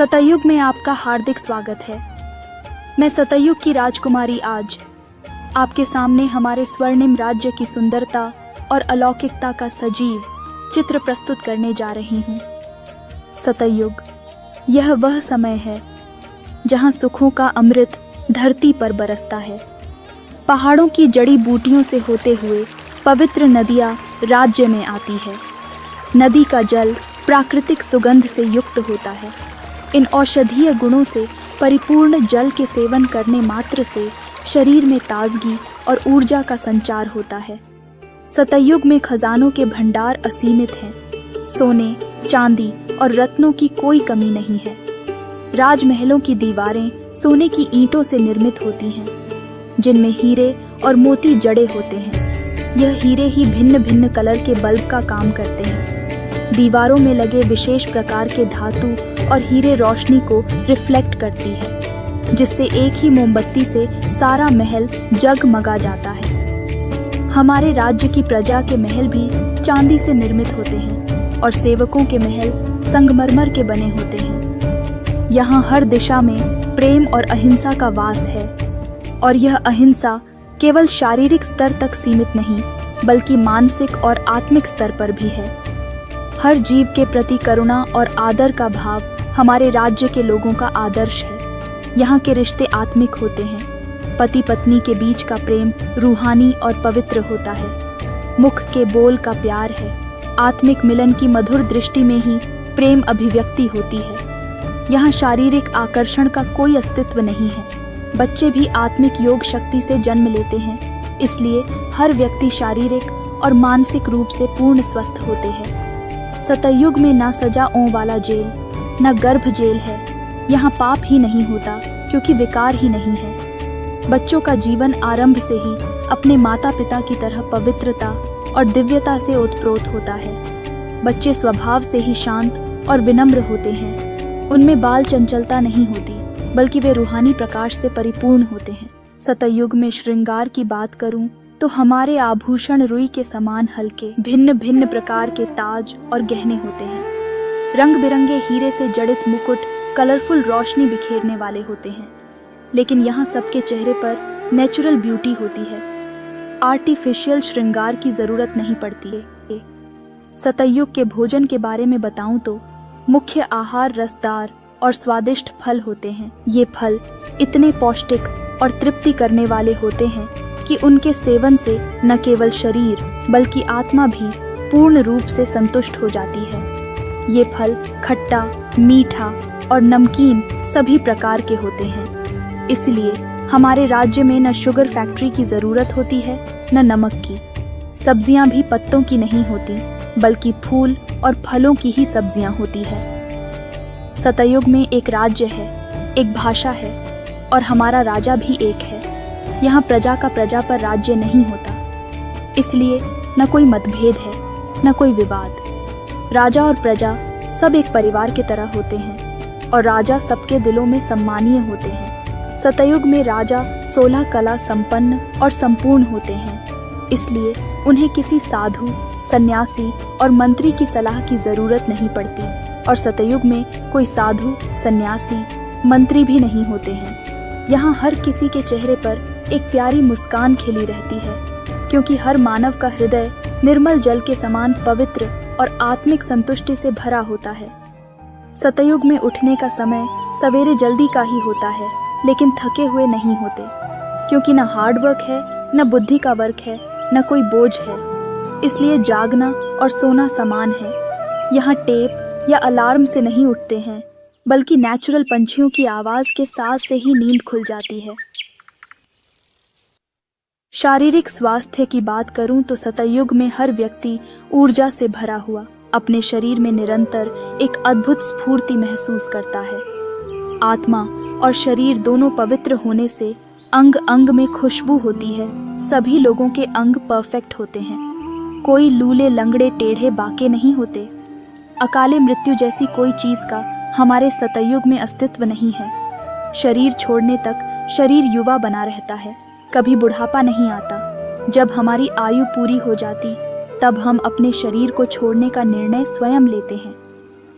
सतयुग में आपका हार्दिक स्वागत है। मैं सतयुग की राजकुमारी आज आपके सामने हमारे स्वर्णिम राज्य की सुंदरता और अलौकिकता का सजीव चित्र प्रस्तुत करने जा रही हूँ। सतयुग यह वह समय है जहाँ सुखों का अमृत धरती पर बरसता है। पहाड़ों की जड़ी बूटियों से होते हुए पवित्र नदियाँ राज्य में आती है। नदी का जल प्राकृतिक सुगंध से युक्त होता है। इन औषधीय गुणों से परिपूर्ण जल के सेवन करने मात्र से शरीर में ताजगी और ऊर्जा का संचार होता है। सतयुग में खजानों के भंडार असीमित हैं। सोने, चांदी और रत्नों की कोई कमी नहीं है। राजमहलों की दीवारें सोने की ईंटों से निर्मित होती हैं, जिनमें हीरे और मोती जड़े होते हैं। यह हीरे ही भिन्न भिन्न कलर के बल्ब का काम करते हैं। दीवारों में लगे विशेष प्रकार के धातु और हीरे रोशनी को रिफ्लेक्ट करती है, जिससे एक ही मोमबत्ती से सारा महल जगमगा जाता है। हमारे राज्य की प्रजा के महल भी चांदी से निर्मित होते हैं और सेवकों के महल संगमरमर के बने होते हैं। यहाँ हर दिशा में प्रेम और अहिंसा का वास है, और यह अहिंसा केवल शारीरिक स्तर तक सीमित नहीं, बल्कि मानसिक और आत्मिक स्तर पर भी है। हर जीव के प्रति करुणा और आदर का भाव हमारे राज्य के लोगों का आदर्श है। यहाँ के रिश्ते आत्मिक होते हैं। पति पत्नी के बीच का प्रेम रूहानी और पवित्र होता है। मुख के बोल का प्यार है। आत्मिक मिलन की मधुर दृष्टि में ही प्रेम अभिव्यक्ति होती है। यहाँ शारीरिक आकर्षण का कोई अस्तित्व नहीं है। बच्चे भी आत्मिक योग शक्ति से जन्म लेते हैं, इसलिए हर व्यक्ति शारीरिक और मानसिक रूप से पूर्ण स्वस्थ होते हैं। सतयुग में ना सजाओं वाला जेल, न गर्भ जेल है। यहाँ पाप ही नहीं होता, क्योंकि विकार ही नहीं है। बच्चों का जीवन आरंभ से ही अपने माता पिता की तरह पवित्रता और दिव्यता से ओतप्रोत होता है। बच्चे स्वभाव से ही शांत और विनम्र होते हैं। उनमें बाल चंचलता नहीं होती, बल्कि वे रूहानी प्रकाश से परिपूर्ण होते हैं। सतयुग में श्रृंगार की बात करूं तो हमारे आभूषण रुई के समान हल्के भिन्न भिन्न प्रकार के ताज और गहने होते हैं। रंग बिरंगे हीरे से जड़ित मुकुट कलरफुल रोशनी बिखेरने वाले होते हैं। लेकिन यहाँ सबके चेहरे पर नेचुरल ब्यूटी होती है। आर्टिफिशियल श्रृंगार की जरूरत नहीं पड़ती है। सतयुग के भोजन के बारे में बताऊं तो मुख्य आहार रसदार और स्वादिष्ट फल होते हैं। ये फल इतने पौष्टिक और तृप्ति करने वाले होते हैं कि उनके सेवन से न केवल शरीर बल्कि आत्मा भी पूर्ण रूप से संतुष्ट हो जाती है। ये फल खट्टा, मीठा और नमकीन सभी प्रकार के होते हैं। इसलिए हमारे राज्य में न शुगर फैक्ट्री की जरूरत होती है, न नमक की। सब्जियां भी पत्तों की नहीं होती, बल्कि फूल और फलों की ही सब्जियां होती है। सतयुग में एक राज्य है, एक भाषा है, और हमारा राजा भी एक है। यहाँ प्रजा का प्रजा पर राज्य नहीं होता, इसलिए न कोई मतभेद है, न कोई विवाद। राजा और प्रजा सब एक परिवार की तरह होते हैं, और राजा सबके दिलों में सम्मानीय होते हैं। सतयुग में राजा 16 कला संपन्न और संपूर्ण होते हैं, इसलिए उन्हें किसी साधु, सन्यासी और मंत्री की सलाह की जरूरत नहीं पड़ती। और सतयुग में कोई साधु, सन्यासी, मंत्री भी नहीं होते हैं। यहाँ हर किसी के चेहरे पर एक प्यारी मुस्कान खिली रहती है, क्योंकि हर मानव का हृदय निर्मल जल के समान पवित्र और आत्मिक संतुष्टि से भरा होता है। सतयुग में उठने का समय सवेरे जल्दी का ही होता है, लेकिन थके हुए नहीं होते, क्योंकि न हार्ड वर्क है, न बुद्धि का वर्क है, न कोई बोझ है। इसलिए जागना और सोना समान है। यहाँ टेप या अलार्म से नहीं उठते हैं, बल्कि नेचुरल पंछियों की आवाज के साथ से ही नींद खुल जाती है। शारीरिक स्वास्थ्य की बात करूं तो सतयुग में हर व्यक्ति ऊर्जा से भरा हुआ अपने शरीर में निरंतर एक अद्भुत स्फूर्ति महसूस करता है। आत्मा और शरीर दोनों पवित्र होने से अंग अंग में खुशबू होती है। सभी लोगों के अंग परफेक्ट होते हैं। कोई लूले लंगड़े टेढ़े बाके नहीं होते। अकाले मृत्यु जैसी कोई चीज का हमारे सतयुग में अस्तित्व नहीं है। शरीर छोड़ने तक शरीर युवा बना रहता है, कभी बुढ़ापा नहीं आता। जब हमारी आयु पूरी हो जाती, तब हम अपने शरीर को छोड़ने का निर्णय स्वयं लेते हैं।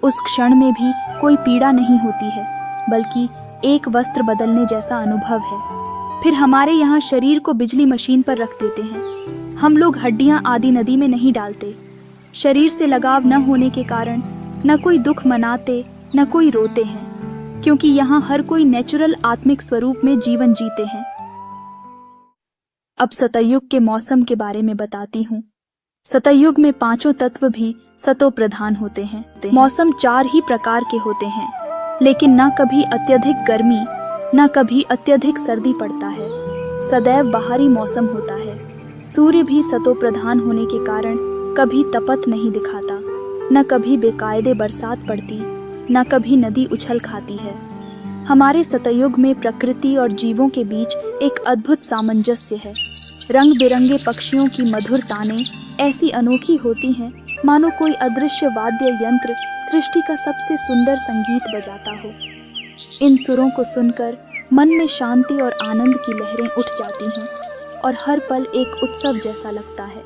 उस क्षण में भी कोई पीड़ा नहीं होती है, बल्कि एक वस्त्र बदलने जैसा अनुभव है। फिर हमारे यहाँ शरीर को बिजली मशीन पर रख देते हैं। हम लोग हड्डियां आदि नदी में नहीं डालते। शरीर से लगाव न होने के कारण न कोई दुख मनाते न कोई रोते हैं, क्योंकि यहाँ हर कोई नेचुरल आत्मिक स्वरूप में जीवन जीते हैं। अब सतयुग के मौसम के बारे में बताती हूँ। सतयुग में पांचों तत्व भी सतो प्रधान होते हैं। मौसम 4 ही प्रकार के होते हैं, लेकिन न कभी अत्यधिक गर्मी न कभी अत्यधिक सर्दी पड़ता है। सदैव बाहरी मौसम होता है। सूर्य भी सतो प्रधान होने के कारण कभी तपत नहीं दिखाता, न कभी बेकायदे बरसात पड़ती, न कभी नदी उछल खाती है। हमारे सतयुग में प्रकृति और जीवों के बीच एक अद्भुत सामंजस्य है। रंग बिरंगे पक्षियों की मधुर ताने ऐसी अनोखी होती हैं मानो कोई अदृश्य वाद्य यंत्र सृष्टि का सबसे सुंदर संगीत बजाता हो। इन सुरों को सुनकर मन में शांति और आनंद की लहरें उठ जाती हैं और हर पल एक उत्सव जैसा लगता है।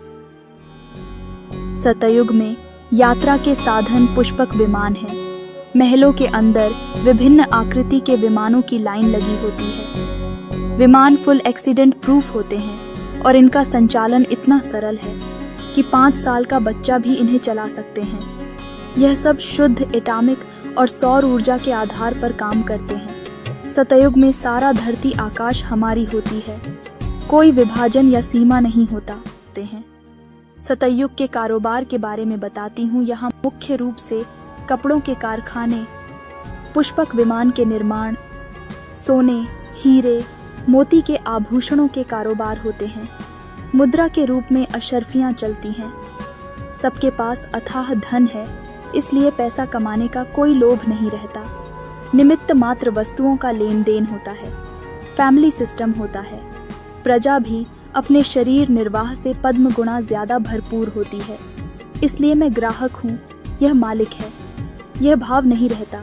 सतयुग में यात्रा के साधन पुष्पक विमान हैं। महलों के अंदर विभिन्न आकृति के विमानों की लाइन लगी होती है। विमान फुल एक्सीडेंट प्रूफ होते हैं और इनका संचालन इतना सरल है कि 5 साल का बच्चा भी इन्हें चला सकते हैं। यह सब शुद्ध एटॉमिक और सौर ऊर्जा के आधार पर काम करते हैं। सतयुग में सारा धरती आकाश हमारी होती है। कोई विभाजन या सीमा नहीं होता हैं। सतयुग के कारोबार के बारे में बताती हूँ। यहाँ मुख्य रूप से कपड़ों के कारखाने, पुष्पक विमान के निर्माण, सोने, हीरे, मोती के आभूषणों के कारोबार होते हैं। मुद्रा के रूप में अशर्फियां चलती हैं। सबके पास अथाह धन है, इसलिए पैसा कमाने का कोई लोभ नहीं रहता। निमित्त मात्र वस्तुओं का लेन देन होता है। फैमिली सिस्टम होता है। प्रजा भी अपने शरीर निर्वाह से पद्म गुणा ज्यादा भरपूर होती है। इसलिए मैं ग्राहक हूँ, यह मालिक है। यह भाव नहीं रहता।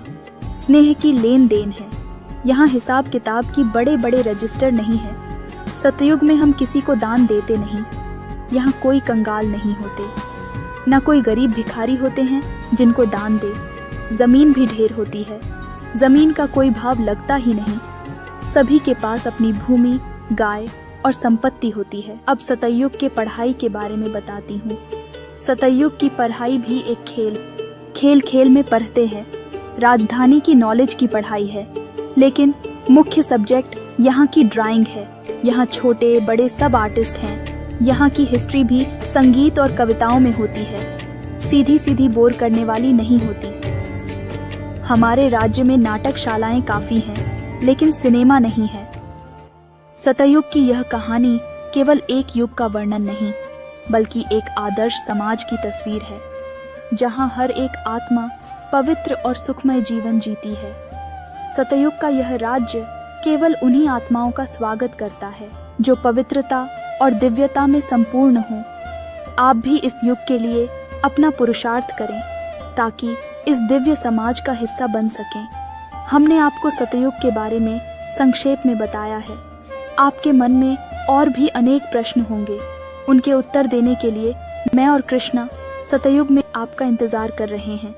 स्नेह की लेन देन है। यहाँ हिसाब किताब की बड़े बड़े रजिस्टर नहीं है। सतयुग में हम किसी को दान देते नहीं। यहाँ कोई कंगाल नहीं होते, न कोई गरीब भिखारी होते हैं जिनको दान दे। जमीन भी ढेर होती है। जमीन का कोई भाव लगता ही नहीं। सभी के पास अपनी भूमि, गाय और संपत्ति होती है। अब सतयुग के पढ़ाई के बारे में बताती हूँ। सतयुग की पढ़ाई भी एक खेल खेल में पढ़ते हैं। राजधानी की नॉलेज की पढ़ाई है, लेकिन मुख्य सब्जेक्ट यहाँ की ड्राइंग है। यहाँ छोटे बड़े सब आर्टिस्ट हैं। यहाँ की हिस्ट्री भी संगीत और कविताओं में होती है। सीधी सीधी बोर करने वाली नहीं होती। हमारे राज्य में नाटकशालाएं काफी हैं, लेकिन सिनेमा नहीं है। सतयुग की यह कहानी केवल एक युग का वर्णन नहीं, बल्कि एक आदर्श समाज की तस्वीर है, जहां हर एक आत्मा पवित्र और सुखमय जीवन जीती है। सतयुग का यह राज्य केवल उन्हीं आत्माओं का स्वागत करता है जो पवित्रता और दिव्यता में संपूर्ण हो। आप भी इस युग के लिए अपना पुरुषार्थ करें, ताकि इस दिव्य समाज का हिस्सा बन सकें। हमने आपको सतयुग के बारे में संक्षेप में बताया है। आपके मन में और भी अनेक प्रश्न होंगे। उनके उत्तर देने के लिए मैं और कृष्णा सतयुग में आपका इंतजार कर रहे हैं।